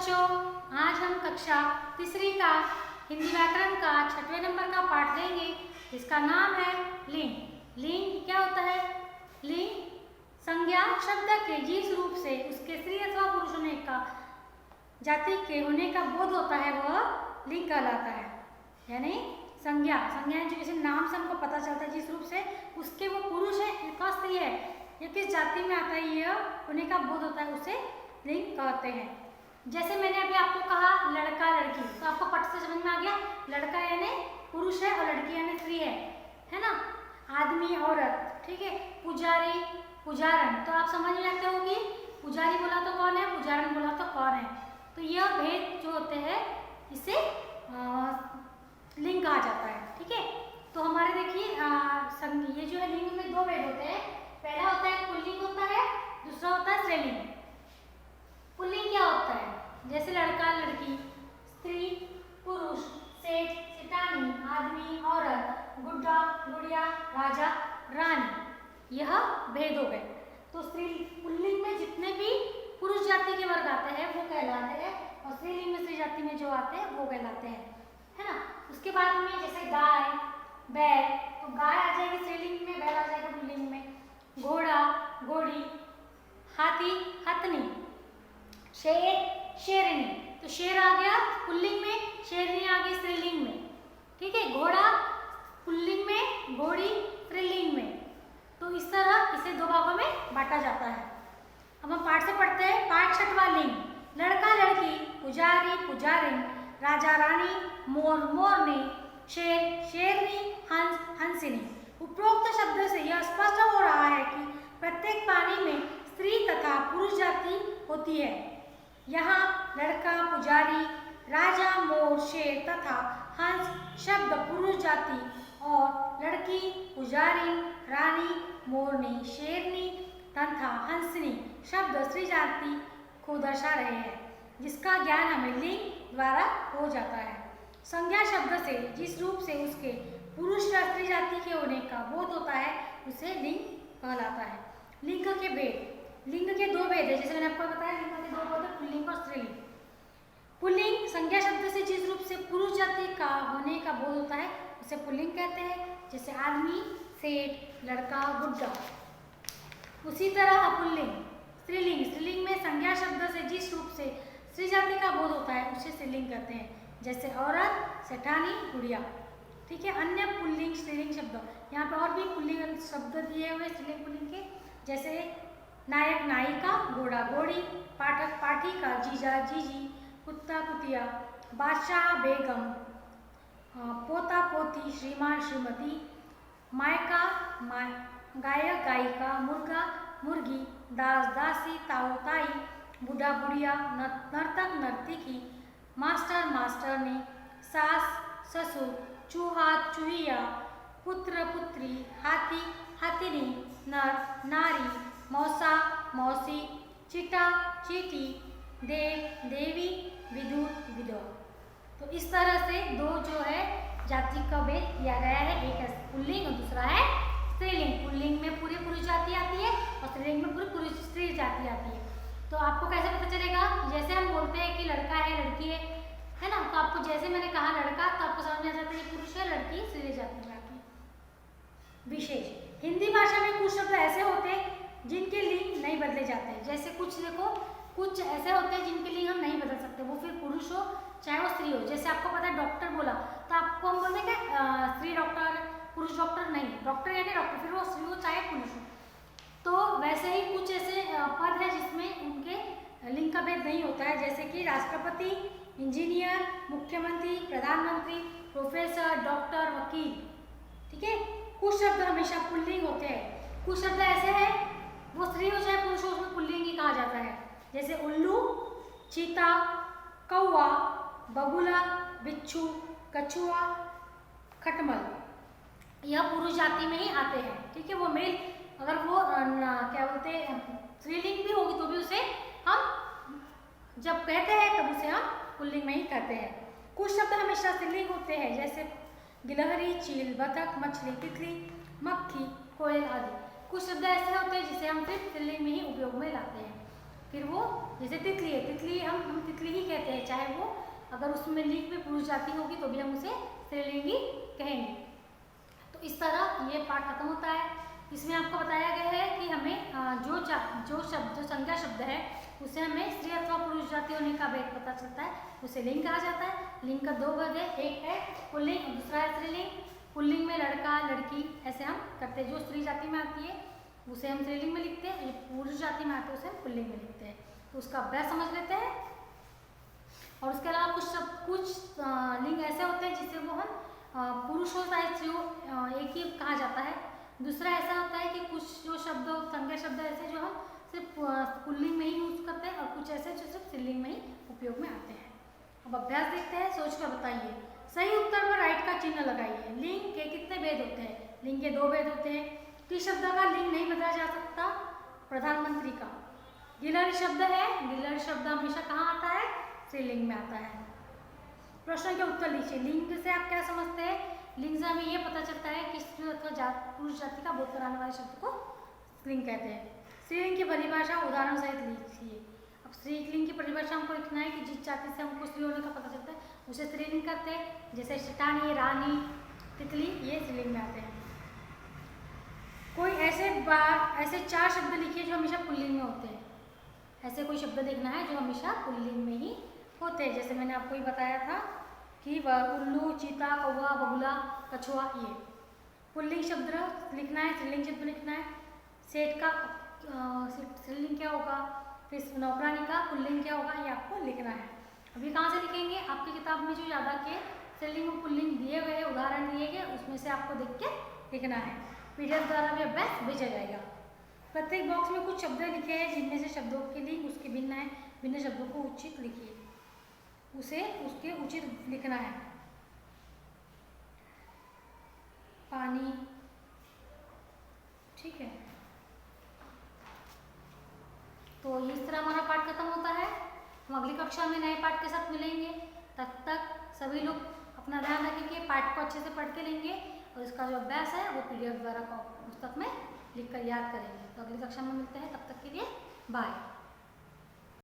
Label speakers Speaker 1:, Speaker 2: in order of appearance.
Speaker 1: बच्चों, आज हम कक्षा तीसरी का हिंदी व्याकरण का 6वें नंबर का पाठ लेंगे जिसका नाम है लिंग। लिंग क्या होता है? लिंग संज्ञा शब्द के जिस रूप से उसके स्त्री अथवा पुरुष होने का जाति के होने का बोध होता है वह लिंग कहलाता है। यानी संज्ञा जो किसी नाम से हमको पता चलता है जिस रूप से उसके वो पुरुष है अथवा स्त्री है या किस जाति में आता है यह होने का बोध होता है उसे लिंग कहते हैं। जैसे मैंने अभी आपको कहा लड़का लड़की, तो आपको पट से समझ में आ गया लड़का यानी पुरुष है और लड़की यानी स्त्री है ना। आदमी औरत, ठीक है। पुजारी पुजारन, तो आप समझ जाते हो कि पुजारी बोला तो कौन है, पुजारन बोला तो कौन है। तो यह भेद जो होते हैं इसे लिंग कहा जाता है, ठीक है। तो हमारे देखिए ये जो है लिंग में दो भेद होते हैं। पहला होता है पुल्लिंग होता है, दूसरा होता है स्त्रीलिंग। पुल्लिंग क्या होता है? जैसे लड़का लड़की, स्त्री पुरुष, सेठ सेठानी, आदमी औरत, गुड्डा गुड़िया, राजा रानी, यह भेद हो गए। तो स्त्री पुल्लिंग में जितने भी पुरुष जाति के वर्ग आते हैं वो कहलाते हैं और स्त्रीलिंग में स्त्री जाति में जो आते हैं वो कहलाते हैं, है ना। उसके बाद में जैसे गाय बैल, तो गाय आ जाएगी स्त्रीलिंग में, बैल आ जाएगा पुल्लिंग में। घोड़ा घोड़ी, हाथी हथनी, शेर शेरनी, तो शेर आ गया पुल्लिंग में, शेरनी आ गई स्त्रीलिंग में, ठीक है। घोड़ा पुल्लिंग में, घोड़ी स्त्रीलिंग में। तो इस तरह इसे दो भागों में बांटा जाता है। अब हम पाठ से पढ़ते हैं। पाठ छठवां लिंग। लड़का लड़की, पुजारी पुजारिन, राजा रानी, मोर मोरनी, शेर शेरनी, हंस हंसिनी। उपरोक्त शब्द से यह स्पष्ट हो रहा है कि प्रत्येक प्राणी में स्त्री तथा पुरुष जाति होती है। यहाँ लड़का पुजारी, राजा मोर शेर तथा हंस शब्द पुरुष जाति और लड़की पुजारिन, रानी मोरनी, शेरनी तथा हंसनी शब्द स्त्री जाति को दर्शा रहे हैं, जिसका ज्ञान हमें लिंग द्वारा हो जाता है। संज्ञा शब्द से जिस रूप से उसके पुरुष या स्त्री जाति के होने का बोध होता है उसे लिंग कहलाता है। लिंग के भेद। लिंग के दो भेद है, जैसे मैंने आपको बताया लिंग के दो भेद है, पुल्लिंग और स्त्रीलिंग। पुल्लिंग संज्ञा शब्द से जिस रूप से पुरुष जाति का होने का बोध होता है उसे पुल्लिंग कहते हैं, जैसे आदमी सेठ लड़का गुड्डा। उसी तरह पुल्लिंग स्त्रीलिंग। स्त्रीलिंग में संज्ञा शब्द से जिस रूप से स्त्री जाति का बोध होता है उसे स्त्रीलिंग कहते हैं, जैसे औरत सेठानी गुड़िया, ठीक है। अन्य पुल्लिंग स्त्रीलिंग शब्द यहाँ पे और भी पुल्लिंग शब्द दिए हुए स्त्रीलिंग पुल्लिंग के, जैसे नायक नायिका, घोड़ा घोड़ी, पाठक पाठिका, जीजा जीजी, कुत्ता कुतिया, बादशाह बेगम, पोता पोती, श्रीमान श्रीमती, मायका गायक गायिका, मुर्गा मुर्गी, दास दासी, ताऊ ताई, बूढ़ा बुढ़िया, नर्तक नर्तकी, मास्टर मास्टरनी, सास ससुर, चूहा चूहिया, पुत्र पुत्री, हाथी हाथिनी, नर नारी, मौसा मौसी, चिटा चीटी, देव देवी, विदुर विधवा। तो इस तरह से दो जो है जाति का भेद किया गया है, एक है पुल्लिंग और दूसरा है स्त्रीलिंग। पुल्लिंग में पूरी पुरुष जाति आती है और स्त्रीलिंग में पूरी पुरुष स्त्री जाति आती है। तो आपको कैसे पता चलेगा? जैसे हम बोलते हैं कि लड़का है लड़की है ना, तो आपको जैसे मैंने कहा लड़का तो आपको समझ में आ जाता है कि पुरुष है, लड़की स्त्री जाति में आती है। विशेष हिंदी भाषा में कुछ शब्द ऐसे होते हैं जिनके लिंग नहीं बदले जाते हैं। जैसे कुछ देखो कुछ ऐसे होते हैं जिनके लिंग हम नहीं बदल सकते, वो फिर पुरुष हो चाहे वो स्त्री हो। जैसे आपको पता है डॉक्टर बोला तो आपको हम बोलते हैं क्या स्त्री डॉक्टर पुरुष डॉक्टर नहीं, डॉक्टर यानी डॉक्टर, फिर वो स्त्री हो चाहे पुरुष हो। तो वैसे ही कुछ ऐसे पद है जिसमें उनके लिंग का भेद नहीं होता है, जैसे कि राष्ट्रपति, इंजीनियर, मुख्यमंत्री, प्रधानमंत्री, प्रोफेसर, डॉक्टर, वकील, ठीक है। कुछ शब्द हमेशा पुल्लिंग होते हैं, कुछ शब्द ऐसे हैं वो स्त्री हो चाहे पुरुष हो उसमें पुल्लिंग ही कहा जाता है, जैसे उल्लू, चीता, कौवा, बगुला, बिच्छू, कछुआ, खटमल, यह पुरुष जाति में ही आते हैं, ठीक है। वो मेल अगर वो क्या बोलते हैं स्त्रीलिंग भी होगी तो भी उसे हम जब कहते हैं तब उसे हम पुल्लिंग में ही कहते हैं। कुछ शब्द हमेशा स्त्रीलिंग होते हैं, जैसे गिलहरी, चील, बतख, मछली, तितली, मक्खी, कोयल आदि। कुछ शब्द ऐसे होते हैं जिसे हम फिर स्त्रीलिंग में ही उपयोग में लाते हैं। फिर वो जैसे तितली है, तितली हम तितली ही कहते अगर उसमें लिंग में पुरुष जाति होगी तो भी हम उसे स्त्रीलिंगी कहेंगे। तो इस तरह ये पाठ खत्म होता है। इसमें आपको बताया गया है कि हमें जो संज्ञा शब्द है उसे हमें स्त्री अथवा पुरुष जाति होने का भेद पता चलता है, उसे लिंग कहा जाता है। लिंग का दो वर्ग है, एक है पुल्लिंग और दूसरा है स्त्रीलिंग। पुल्लिंग में लड़का लड़की ऐसे हम करते हैं, जो स्त्री जाति में आती है उसे हम स्त्रीलिंग में लिखते हैं, जो पुरुष जाति में आते हैं उसे हम पुल्लिंग में लिखते हैं। तो उसका अभ्यास समझ लेते हैं। और उसके अलावा कुछ लिंग ऐसे होते हैं जिसे वो हम पुरुष हो चाहे स्त्री हो एक ही कहा जाता है। दूसरा ऐसा होता है कि कुछ जो शब्द संज्ञा शब्द ऐसे जो हम सिर्फ पुल्लिंग में ही यूज करते हैं और कुछ ऐसे जो सिर्फ स्त्रीलिंग में ही उपयोग में आते हैं। अब अभ्यास देखते हैं, सोच कर बताइए। सही उत्तर पर राइट का चिन्ह लगाइए। लिंग के कितने भेद होते हैं? लिंग के दो भेद होते हैं। किस शब्द का लिंग नहीं बदला जा सकता? प्रधानमंत्री का। गिलहरी शब्द है, गिलहरी शब्द हमेशा कहाँ आता है? स्त्रीलिंग में आता है। प्रश्न के उत्तर लिखिए। लिंग से आप क्या समझते हैं? लिंग से हमें यह पता चलता है कि स्त्री अथवा पुरुष जाति का बोध कराने वाले शब्द को लिंग कहते हैं। स्त्रीलिंग की परिभाषा उदाहरण सहित लिखिए। अब स्त्रीलिंग की परिभाषा हमको लिखना है कि जिस जाति से हमको स्त्री होने का पता चलता है उसे स्त्रीलिंग करते हैं। जैसे शिटानी, रानी, तितली, ये स्त्रीलिंग में आते हैं। कोई ऐसे चार शब्द लिखिए जो हमेशा पुल्लिंग में होते हैं। ऐसे कोई शब्द लिखना है जो हमेशा पुल्लिंग में ही होते हैं। जैसे मैंने आपको ही बताया था कि उल्लू, चीता, कौवा, बगुला, कछुआ, ये पुल्लिंग शब्द लिखना है। स्त्रीलिंग शब्द लिखना है। सेठ का स्त्रीलिंग क्या होगा, फिर नौकरानी का पुल्लिंग क्या होगा, ये आपको लिखना है। अभी कहाँ से लिखेंगे? आपकी किताब में जो यादा के स्त्रीलिंग और पुल्लिंग दिए हुए उदाहरण दिए गए उसमें से आपको देख के लिखना है। पीडीएफ द्वारा भी अभ्यास भेजा जाएगा। प्रत्येक बॉक्स में कुछ शब्द लिखे हैं जिनमें से शब्दों के लिंग उसके भिन्न है। भिन्न शब्दों को उचित लिखिए, उसे उसके उचित लिखना है। पानी, ठीक है। तो इस तरह हमारा पाठ खत्म होता है। हम अगली कक्षा में नए पाठ के साथ मिलेंगे। तब तक सभी लोग अपना ध्यान रखेंगे, पाठ को अच्छे से पढ़ के लेंगे और इसका जो अभ्यास है वो पीडीएफ द्वारा पुस्तक में लिखकर याद करेंगे। तो अगली कक्षा में मिलते हैं, तब तक के लिए बाय।